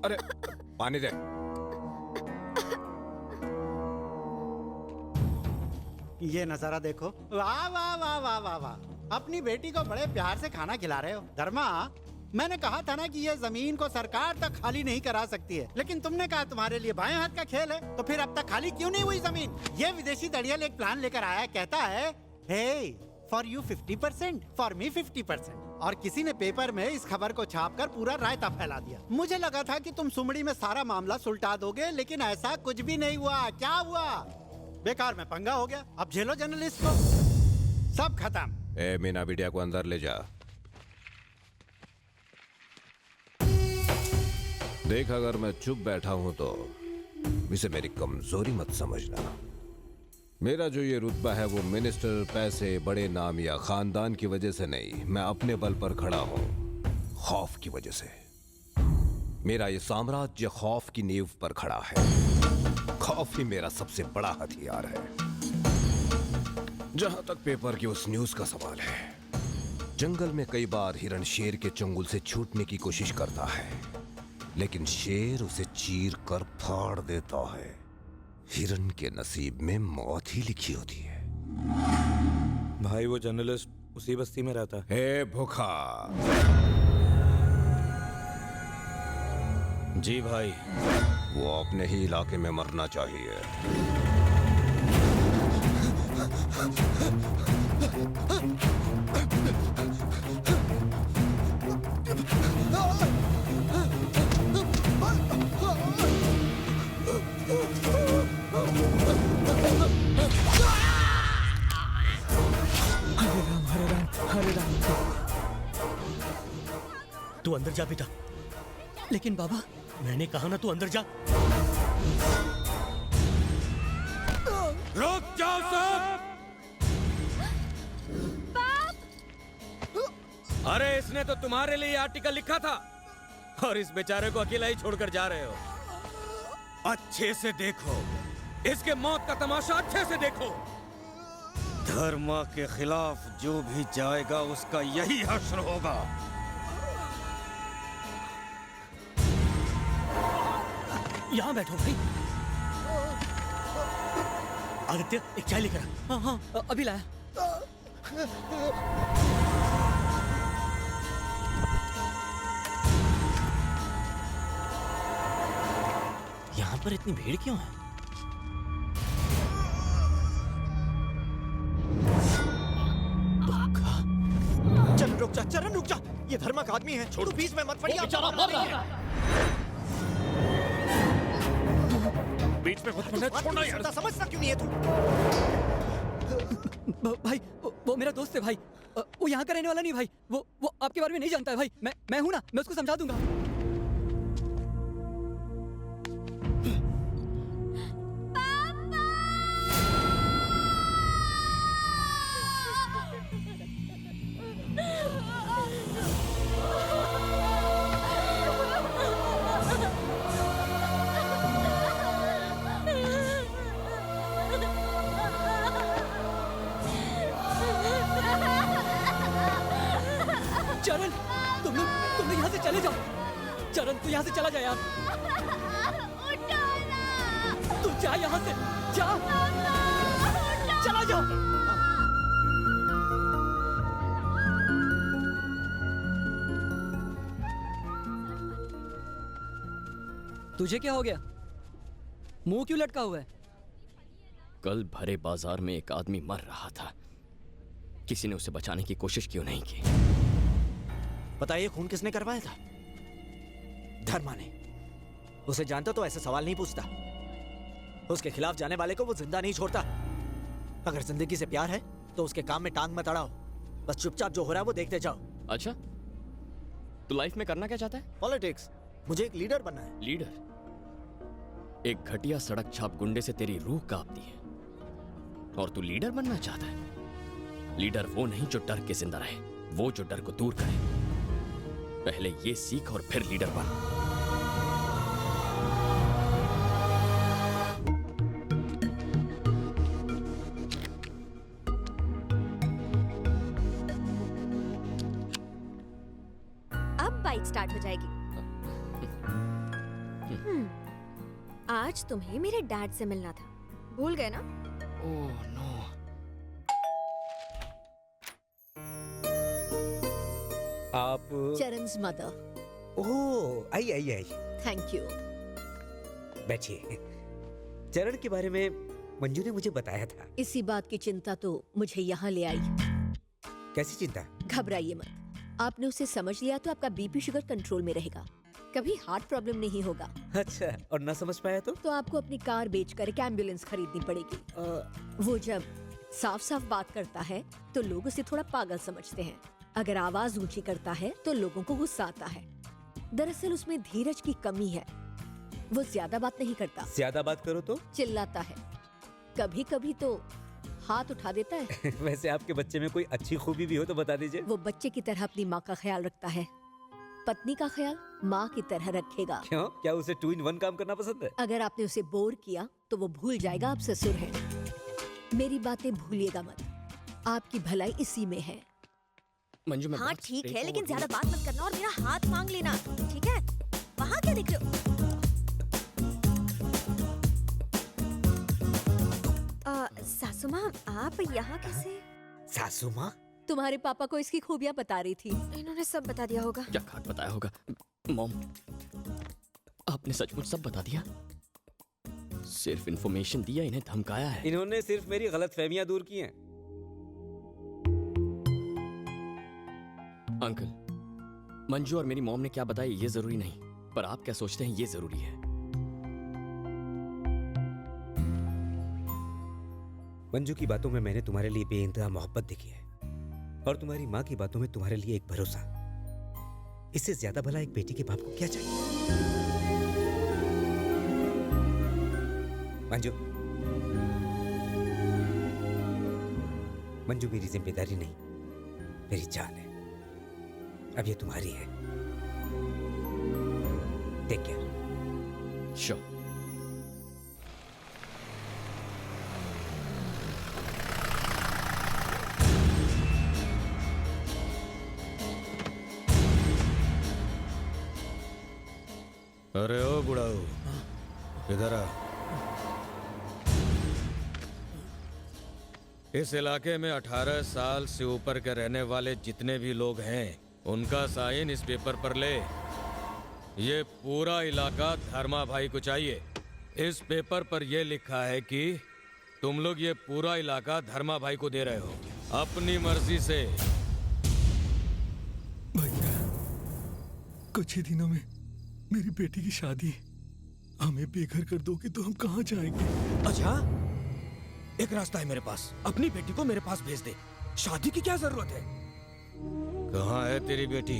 अरे पानी दे। ये नजारा देखो, वाह वाह वाह वाह वाह वाह। अपनी बेटी को बड़े प्यार से खाना खिला रहे हो। धर्मा, मैंने कहा था ना कि ये जमीन को सरकार तक खाली नहीं करा सकती है, लेकिन तुमने कहा तुम्हारे लिए बाएं हाथ का खेल है, तो फिर अब तक खाली क्यों नहीं हुई जमीन? ये विदेशी दड़ियल एक प्लान लेकर आया, कहता है हे फॉर यू 50%, फॉर मी 50%। और किसी ने पेपर में इस खबर को छापकर पूरा रायता फैला दिया। मुझे लगा था कि तुम सुमड़ी में सारा मामला सुलटा दोगे, लेकिन ऐसा कुछ भी नहीं हुआ। क्या हुआ? बेकार में पंगा हो गया। अब झेलो जर्नलिस्ट को। सब खत्म। ए मीना बिटिया को अंदर ले जा। देख, अगर मैं चुप बैठा हूं तो इसे मेरी कमजोरी मत समझना। मेरा जो ये रुतबा है वो मिनिस्टर, पैसे, बड़े नाम या खानदान की वजह से नहीं, मैं अपने बल पर खड़ा हूं, खौफ की वजह से। मेरा ये साम्राज्य खौफ की नींव पर खड़ा है। खौफ ही मेरा सबसे बड़ा हथियार है। जहां तक पेपर की उस न्यूज का सवाल है, जंगल में कई बार हिरण शेर के चंगुल से छूटने की कोशिश करता है, लेकिन शेर उसे चीर कर फाड़ देता है। हिरण के नसीब में मौत ही लिखी होती है। भाई वो जर्नलिस्ट उसी बस्ती में रहता है। हे भूखा। जी भाई। वो अपने ही इलाके में मरना चाहिए। हरे राम। तू अंदर जा बेटा। लेकिन बाबा, मैंने कहा ना तू अंदर जा। रुक जाओ सब। अरे इसने तो तुम्हारे लिए आर्टिकल लिखा था और इस बेचारे को अकेला ही छोड़कर जा रहे हो। अच्छे से देखो, इसके मौत का तमाशा अच्छे से देखो। धर्म के खिलाफ जो भी जाएगा उसका यही हश्र होगा। यहाँ बैठो भाई। आदित्य, एक चाय लेकर आ। हाँ हाँ, अभी लाया। यहाँ पर इतनी भीड़ क्यों है? चरण रुक जा। ये धर्मा का आदमी है। छोड़ो, बीच में मत पड़िए। बेचारा मर रहा है। बीच में मत पड़ना, छोड़ना यार। समझता क्यों नहीं है तू? भाई, वो मेरा दोस्त है भाई। वो यहाँ का रहने वाला नहीं भाई। वो आपके बारे में नहीं जानता है भाई। मैं हूं ना, मैं उसको समझा दूंगा। चरण, तुम लोग यहाँ से चले जाओ। चरण, तू यहाँ से चला जा यार। तू जा यहाँ से, जा। चला जा। तुझे क्या हो गया? मुंह क्यों लटका हुआ है? कल भरे बाजार में एक आदमी मर रहा था। किसी ने उसे बचाने की कोशिश क्यों नहीं की? बताइए, खून किसने करवाया था? धर्मा ने। उसे जानता तो ऐसे सवाल नहीं पूछता। उसके खिलाफ जाने वाले को वो जिंदा नहीं छोड़ता। अगर जिंदगी से प्यार है तो उसके काम में टांग मत अड़ाओ। बस चुपचाप जो हो रहा है वो देखते जाओ। अच्छा, तू लाइफ में करना क्या चाहता है? पॉलिटिक्स। मुझे एक लीडर बनना है। लीडर? एक घटिया सड़क छाप गुंडे से तेरी रूह कांपती है और तू लीडर बनना चाहता है? लीडर वो नहीं जो डर के जिंदा रहे, वो जो डर को दूर करे। पहले ये सीख और फिर लीडर बन। अब बाइक स्टार्ट हो जाएगी। आज तुम्हें मेरे डैड से मिलना था, भूल गए ना? Oh no. आप Charan's mother. Oh I I I, thank you. बैठिए। चरण के बारे में मंजू ने मुझे बताया था। इसी बात की चिंता तो मुझे यहाँ ले आई। कैसी चिंता? घबराइए मत, आपने उसे समझ लिया तो आपका बीपी शुगर कंट्रोल में रहेगा, कभी हार्ट प्रॉब्लम नहीं होगा। अच्छा, और ना समझ पाया तो आपको अपनी कार बेचकर एक एम्बुलेंस खरीदनी पड़ेगी। वो जब साफ साफ बात करता है तो लोग उसे थोड़ा पागल समझते हैं, अगर आवाज ऊंची करता है तो लोगों को गुस्सा आता है। दरअसल उसमें धीरज की कमी है, वो ज्यादा बात नहीं करता। ज्यादा बात करो तो चिल्लाता है, कभी कभी तो हाथ उठा देता है। वैसे आपके बच्चे में कोई अच्छी खूबी भी हो तो बता दीजिए। वो बच्चे की तरह अपनी माँ का ख्याल रखता है, पत्नी का ख्याल माँ की तरह रखेगा। क्यों? क्या उसे 2 in 1 काम करना पसंद है? अगर आपने उसे बोर किया तो वो भूल जाएगा आप ससुर हैं। मेरी बातें भूलिएगा मत, आपकी भलाई इसी में है। मंजू मैं हाँ बहुत ठीक है, straightforward लेकिन हूँ। ज्यादा बात मत करना और मेरा हाथ मांग लेना, ठीक है? वहाँ क्या देख रहे हो? सासू माँ, आप यहाँ कैसे? सासू माँ? तुम्हारे पापा को इसकी खूबियाँ बता रही थी। इन्होंने सब बता दिया होगा। क्या खाक बताया होगा? मॉम, आपने सचमुच सब बता दिया? सिर्फ इन्फॉर्मेशन दिया, इन्हें धमकाया है। इन्होंने सिर्फ मेरी गलतफहमियां दूर की हैं। अंकल, मंजू और मेरी मॉम ने क्या बताया ये जरूरी नहीं, पर आप क्या सोचते हैं ये जरूरी है। मंजू की बातों में मैंने तुम्हारे लिए बेइंतहा मोहब्बत देखी है, और तुम्हारी माँ की बातों में तुम्हारे लिए एक भरोसा। इससे ज्यादा भला एक बेटी के बाप को क्या चाहिए? मंजू, मंजू मेरी जिम्मेदारी नहीं, मेरी जान है। अब ये तुम्हारी है। Take care. श्योर। अरे ओ बुढ़ाऊ, इधर आ। इस इलाके में 18 साल से ऊपर के रहने वाले जितने भी लोग हैं, उनका साइन इस पेपर पर ले। ये पूरा इलाका धर्मा भाई को चाहिए। इस पेपर पर यह लिखा है कि तुम लोग ये पूरा इलाका धर्मा भाई को दे रहे हो, अपनी मर्जी से। भैया, कुछ ही दिनों में मेरी बेटी की शादी, हमें बेघर कर दोगे तो हम कहाँ जाएंगे? अच्छा, एक रास्ता है मेरे पास, अपनी बेटी को मेरे पास भेज दे। शादी की क्या जरूरत है? कहाँ है तेरी बेटी?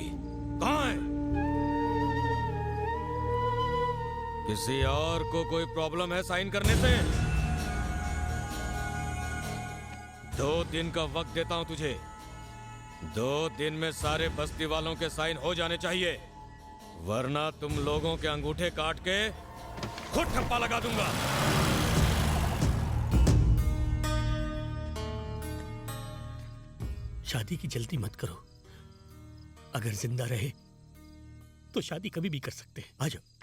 कहाँ है? किसी और को कोई प्रॉब्लम है साइन करने से? 2 दिन का वक्त देता हूं तुझे। 2 दिन में सारे बस्ती वालों के साइन हो जाने चाहिए, वरना तुम लोगों के अंगूठे काट के खुद ठप्पा लगा दूंगा। शादी की जल्दी मत करो, अगर जिंदा रहे तो शादी कभी भी कर सकते हैं। आ जाओ।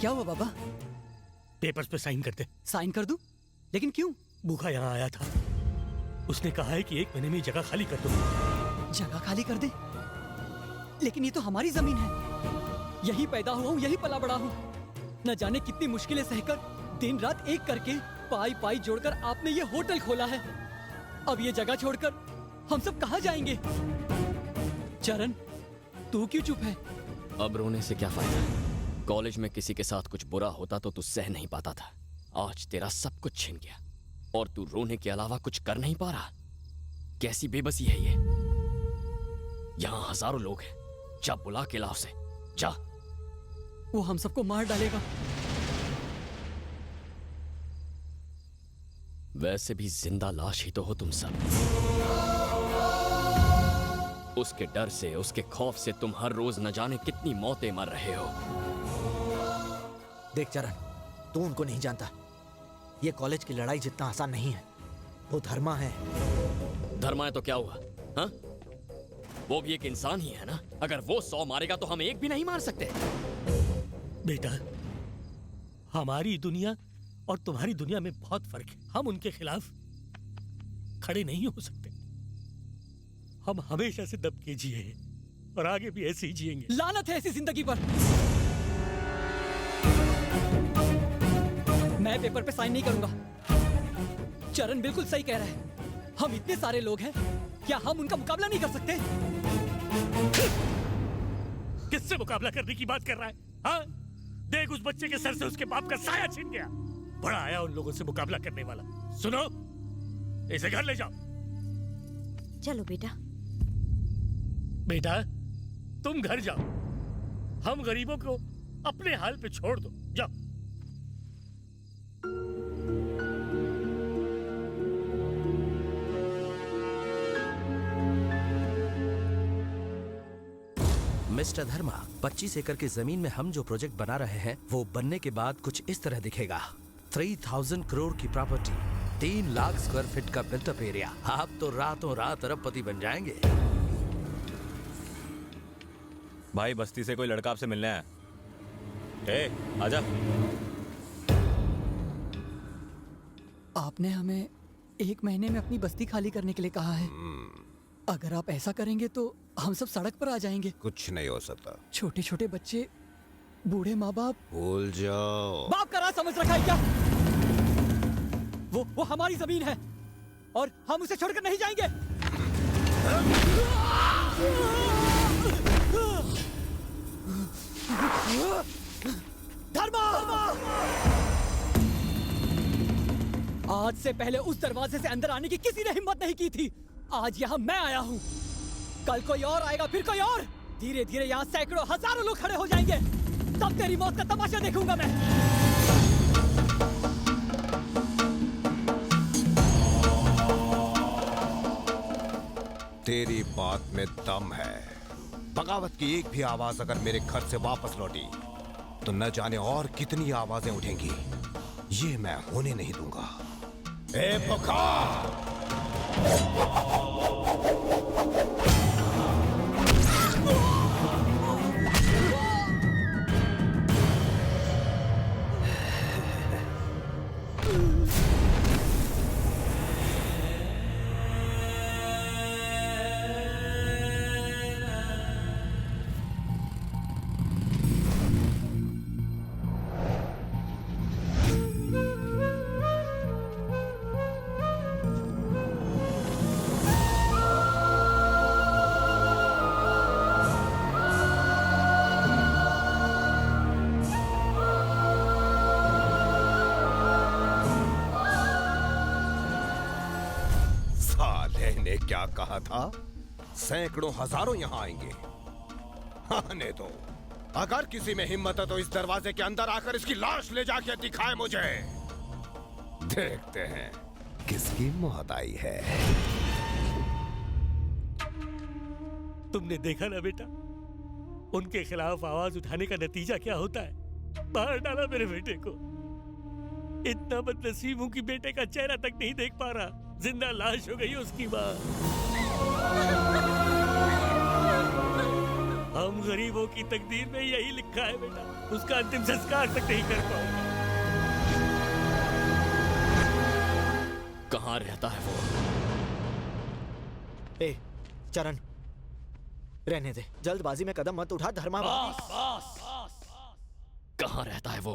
क्या हुआ बाबा? पेपर्स पे साइन कर दे। साइन कर दूं? लेकिन क्यों? भूखा यहाँ आया था, उसने कहा है कि 1 महीने में ये जगह खाली कर दो। जगह खाली कर दे? लेकिन ये तो हमारी जमीन है, यही पैदा हुआ हूँ, यही पला बड़ा हूँ। न जाने कितनी मुश्किलें सहकर दिन रात एक करके पाई पाई जोड़कर आपने ये होटल खोला है। अब ये जगह छोड़कर हम सब कहाँ जाएंगे? चरण, तू क्यों चुप है? अब रोने से क्या फायदा? कॉलेज में किसी के साथ कुछ बुरा होता तो तू सह नहीं पाता था। आज तेरा सब कुछ छिन गया और तू रोने के अलावा कुछ कर नहीं पा रहा। कैसी बेबसी है ये? यहाँ हजारों लोग हैं, जा बुला के लाओ से, जा। वो हम सबको मार डालेगा। वैसे भी जिंदा लाश ही तो हो तुम सब। उसके डर से, उसके खौफ से तुम हर रोज न जाने कितनी मौतें मर रहे हो। देख चरण, तू उनको नहीं जानता। ये कॉलेज की लड़ाई जितना आसान नहीं है। वो धर्मा है। धर्मा है तो क्या हुआ? हाँ? वो भी एक इंसान ही है ना। अगर वो 100 मारेगा तो हम एक भी नहीं मार सकते। बेटा, हमारी दुनिया और तुम्हारी दुनिया में बहुत फर्क है। हम उनके खिलाफ खड़े नहीं हो सकते। हम हमेशा से दब के जिए हैं और आगे भी ऐसे ही जिएंगे। लानत है ऐसी जिंदगी पर। मैं पेपर पे साइन नहीं करूंगा। चरण बिल्कुल सही कह रहा है। हम इतने सारे लोग हैं, क्या हम उनका मुकाबला नहीं कर सकते? किससे मुकाबला करने की बात कर रहा है? हाँ? देख, उस बच्चे के सर से उसके बाप का साया छीन गया। बड़ा आया उन लोगों से मुकाबला करने वाला। सुनो, इसे घर ले जाओ। चलो बेटा। बेटा, तुम घर जाओ। हम गरीबों को अपने हाल पे छोड़ दो। जाओ। मिस्टर धर्मा, 25 एकड़ की जमीन में हम जो प्रोजेक्ट बना रहे हैं वो बनने के बाद कुछ इस तरह दिखेगा। 3000 करोड़ की प्रॉपर्टी, 3 लाख स्क्वायर फीट का बिल्टअप एरिया। आप तो रातों रात अरबपति बन जाएंगे। भाई, बस्ती से कोई लड़का आपसे मिलने आया। ए, आजा। आपने हमें 1 महीने में अपनी बस्ती खाली करने के लिए कहा है। अगर आप ऐसा करेंगे तो हम सब सड़क पर आ जाएंगे। कुछ नहीं हो सकता। छोटे छोटे बच्चे, बूढ़े माँ बाप। भूल जाओ। बाप का राज समझ रखा है क्या? वो हमारी जमीन है और हम उसे छोड़कर नहीं जाएंगे। धर्मा! आज से पहले उस दरवाजे से अंदर आने की किसी ने हिम्मत नहीं की थी। आज यहाँ मैं आया हूँ। कल कोई और आएगा, फिर कोई और। धीरे धीरे यहाँ सैकड़ों हजारों लोग खड़े हो जाएंगे। तब तेरी मौत का तमाशा देखूंगा मैं। तेरी बात में दम है। बगावत की एक भी आवाज अगर मेरे घर से वापस लौटी तो न जाने और कितनी आवाजें उठेंगी। ये मैं होने नहीं दूंगा। ए बुखार! ने क्या कहा था? सैकड़ों हजारों यहां आएंगे। आने दो। अगर किसी में हिम्मत है तो इस दरवाजे के अंदर आकर इसकी लाश ले जाके दिखाए मुझे। देखते हैं किसकी मौत आई है। तुमने देखा ना बेटा, उनके खिलाफ आवाज उठाने का नतीजा क्या होता है। मार डाला मेरे बेटे को। इतना बदनसीब हूं कि बेटे का चेहरा तक नहीं देख पा रहा। जिंदा लाश हो गई उसकी माँ। हम गरीबों की तकदीर में यही लिखा है बेटा। उसका अंतिम संस्कार तक नहीं कर पाऊंगा। कहाँ रहता है वो? ए, चरण, रहने दे। जल्दबाजी में कदम मत उठा। धर्मा कहाँ रहता है वो?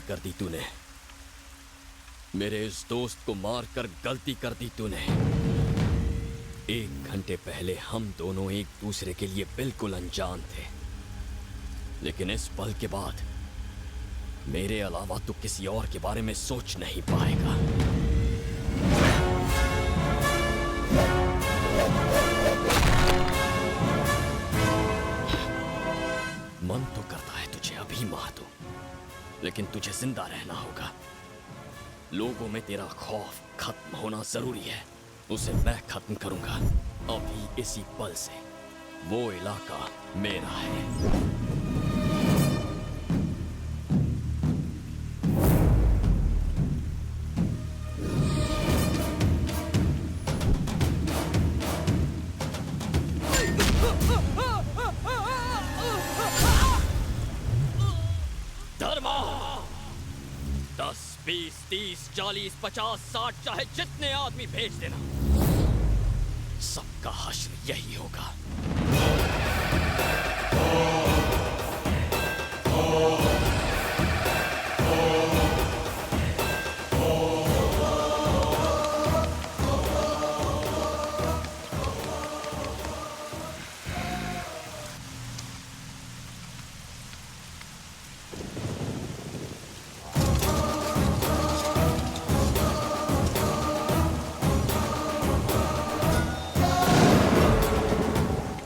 कर दी तूने। मेरे इस दोस्त को मारकर गलती कर दी तूने। 1 घंटे पहले हम दोनों एक दूसरे के लिए बिल्कुल अनजान थे, लेकिन इस पल के बाद मेरे अलावा तू किसी और के बारे में सोच नहीं पाएगा। मन तो करता है तुझे अभी मार दूं, लेकिन तुझे जिंदा रहना होगा। लोगों में तेरा खौफ खत्म होना जरूरी है। उसे मैं खत्म करूंगा अभी इसी पल से। वो इलाका मेरा है। धर्मा 10, 20, 30, 40, 50, 60 चाहे जितने आदमी भेज देना, सबका हश्र यही होगा।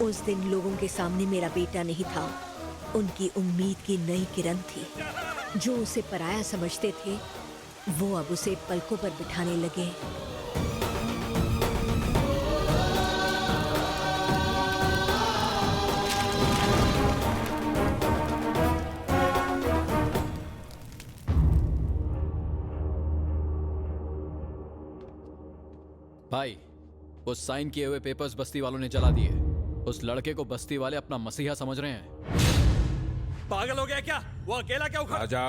उस दिन लोगों के सामने मेरा बेटा नहीं था, उनकी उम्मीद की नई किरण थी। जो उसे पराया समझते थे, वो अब उसे पलकों पर बिठाने लगे। भाई, उस साइन किए हुए पेपर्स बस्ती वालों ने जला दिए। उस लड़के को बस्ती वाले अपना मसीहा समझ रहे हैं। पागल हो गया क्या? वो अकेला क्या उखड़? राजा,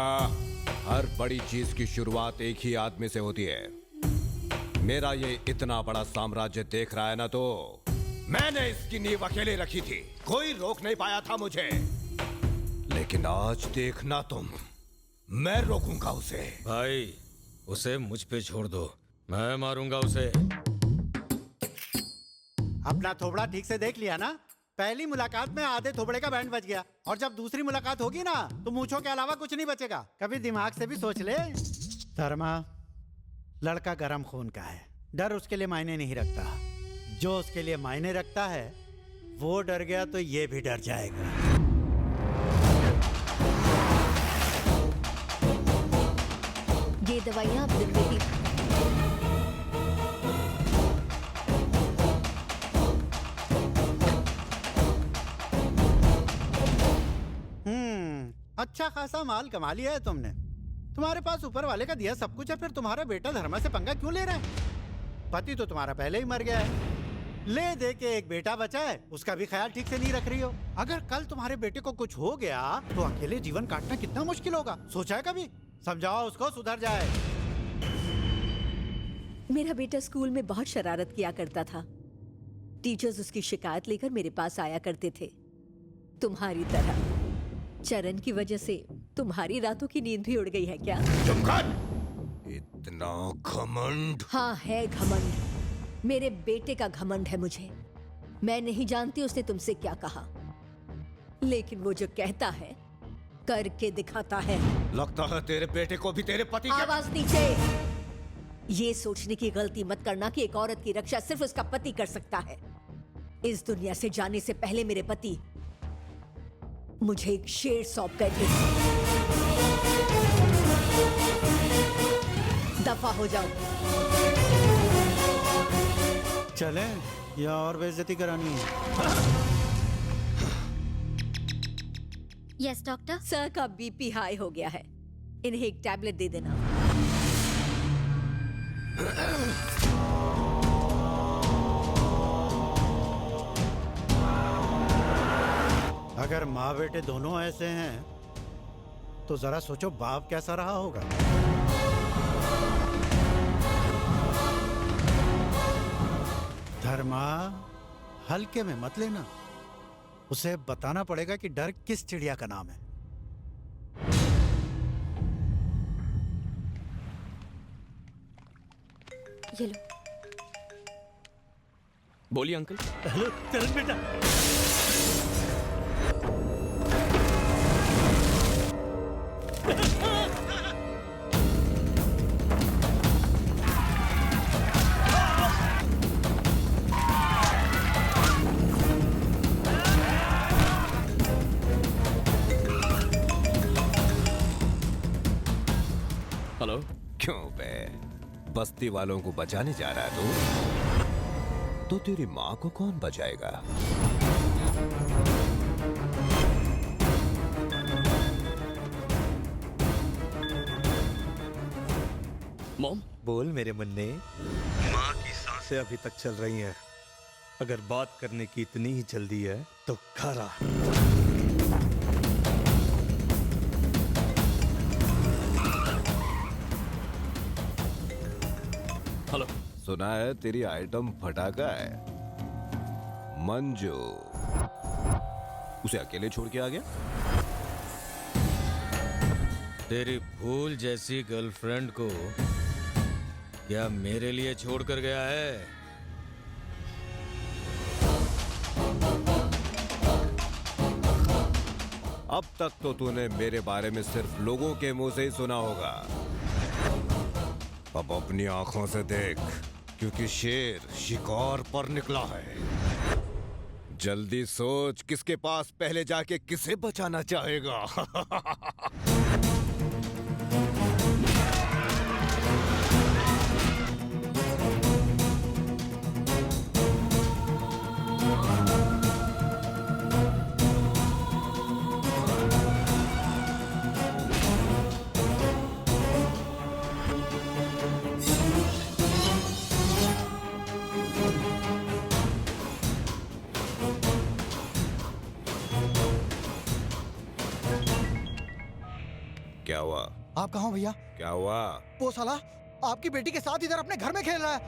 हर बड़ी चीज की शुरुआत एक ही आदमी से होती है। मेरा ये इतना बड़ा साम्राज्य देख रहा है ना, तो मैंने इसकी नींव अकेले रखी थी, कोई रोक नहीं पाया था मुझे। लेकिन आज देखना तुम, मैं रोकूंगा उसे। भाई, उसे मुझ पे छोड़ दो, मैं मारूंगा उसे। अपना थोबड़ा ठीक से देख लिया ना? पहली मुलाकात में आधे थोबड़े का बैंड बज गया, और जब दूसरी मुलाकात होगी ना, तो मूंछों के अलावा कुछ नहीं बचेगा। कभी दिमाग से भी सोच ले। धर्मा, लड़का गरम खून का है, डर उसके लिए मायने नहीं रखता। जो उसके लिए मायने रखता है, वो डर गया तो ये भी डर जाएगा। ये दवाइयाँ आप दिन में ही अच्छा खासा माल कमा लिया है तुमने। तुम्हारे पास ऊपर वाले का दिया सब कुछ है, फिर तुम्हारा बेटा धर्मा से पंगा क्यों ले रहा है? पति तो तुम्हारा पहले ही मर गया है, ले दे के एक बेटा बचा है, उसका भी ख्याल ठीक से नहीं रख रही हो। अगर कल तुम्हारे बेटे को कुछ हो गया तो अकेले जीवन काटना कितना मुश्किल होगा, सोचा है कभी? समझाओ उसको, सुधर जाए। मेरा बेटा स्कूल में बहुत शरारत किया करता था। टीचर्स उसकी शिकायत लेकर मेरे पास आया करते थे। तुम्हारी तरह चरण की वजह से तुम्हारी रातों की नींद भी उड़ गई है क्या? चुप कर! इतना घमंड! हाँ, है घमंड। मेरे बेटे का घमंड है मुझे। मैं नहीं जानती उसने तुमसे क्या कहा, लेकिन वो जो कहता है करके दिखाता है। लगता है तेरे बेटे को भी तेरे पति के... आवाज नीचे! ये सोचने की गलती मत करना कि एक औरत की रक्षा सिर्फ उसका पति कर सकता है। इस दुनिया से जाने से पहले मेरे पति मुझे एक शेर सौंप कर गए। दफा हो जाओ। चले या और बेइज्जती करानी है? Yes doctor. सर का बीपी हाई हो गया है, इन्हें एक टैबलेट दे देना। अगर माँ बेटे दोनों ऐसे हैं, तो जरा सोचो बाप कैसा रहा होगा। धर्मा, हल्के में मत लेना, उसे बताना पड़ेगा कि डर किस चिड़िया का नाम है। ये लो। बोलिए अंकल। हेलो चरण बेटा। हेलो। क्यों बे, बस्ती वालों को बचाने जा रहा है तू? तो तेरी माँ को कौन बचाएगा? मॉम। बोल मेरे मुन्ने। माँ की सांसें अभी तक चल रही हैं। अगर बात करने की इतनी ही जल्दी है तो घर आ। हेलो। सुना है तेरी आइटम फटाका है। मंजू उसे अकेले छोड़ के आ गया? तेरी फूल जैसी गर्लफ्रेंड को क्या मेरे लिए छोड़ कर गया है? अब तक तो तूने मेरे बारे में सिर्फ लोगों के मुंह से ही सुना होगा। अब अपनी आंखों से देख, क्योंकि शेर शिकार पर निकला है। जल्दी सोच, किसके पास पहले जाके किसे बचाना चाहेगा? क्या हुआ? आप कहाँ हो भैया? क्या हुआ? वो साला आपकी बेटी के साथ इधर अपने घर में खेल रहा है।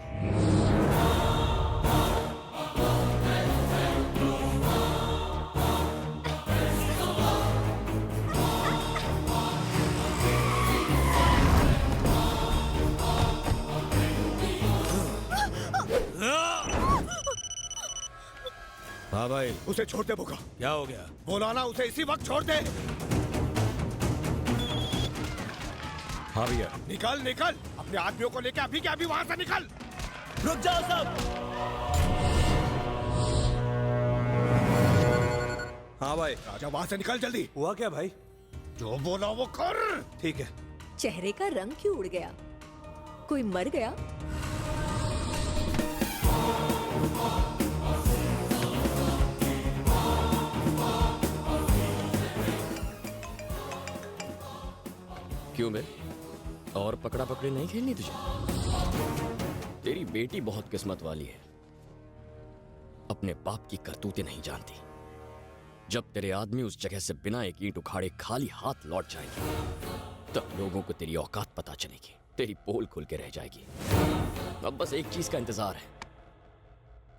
हाँ भाई। उसे छोड़ दे बुका। क्या हो गया? बोला ना उसे इसी वक्त छोड़ दे। हाँ भैया। निकल निकल, अपने आदमियों को लेके अभी के अभी वहां से निकल। रुक जाओ सब। हाँ भाई। राजा वहां से निकल जल्दी। हुआ क्या भाई? जो बोला वो कर। ठीक है। चेहरे का रंग क्यों उड़ गया? कोई मर गया? क्यों बे? और पकड़ा पकड़ी नहीं खेलनी तुझे? तेरी बेटी बहुत किस्मत वाली है, अपने बाप की करतूतें नहीं जानती। जब तेरे आदमी उस जगह से बिना एक ईंट उखाड़े खाली हाथ लौट जाएंगे, तब लोगों को तेरी औकात पता चलेगी, तेरी पोल खुल के रह जाएगी। अब बस एक चीज का इंतजार है,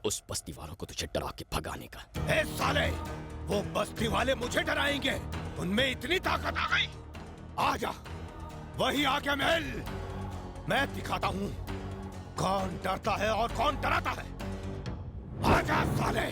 उस बस्ती वालों को तुझे डरा के भगाने का। ए साले, वो बस्ती वाले मुझे डराएंगे? उनमें इतनी ताकत आ गई? आजा, वही आके महल, मैं दिखाता हूँ कौन डरता है और कौन डराता है। आजा साले।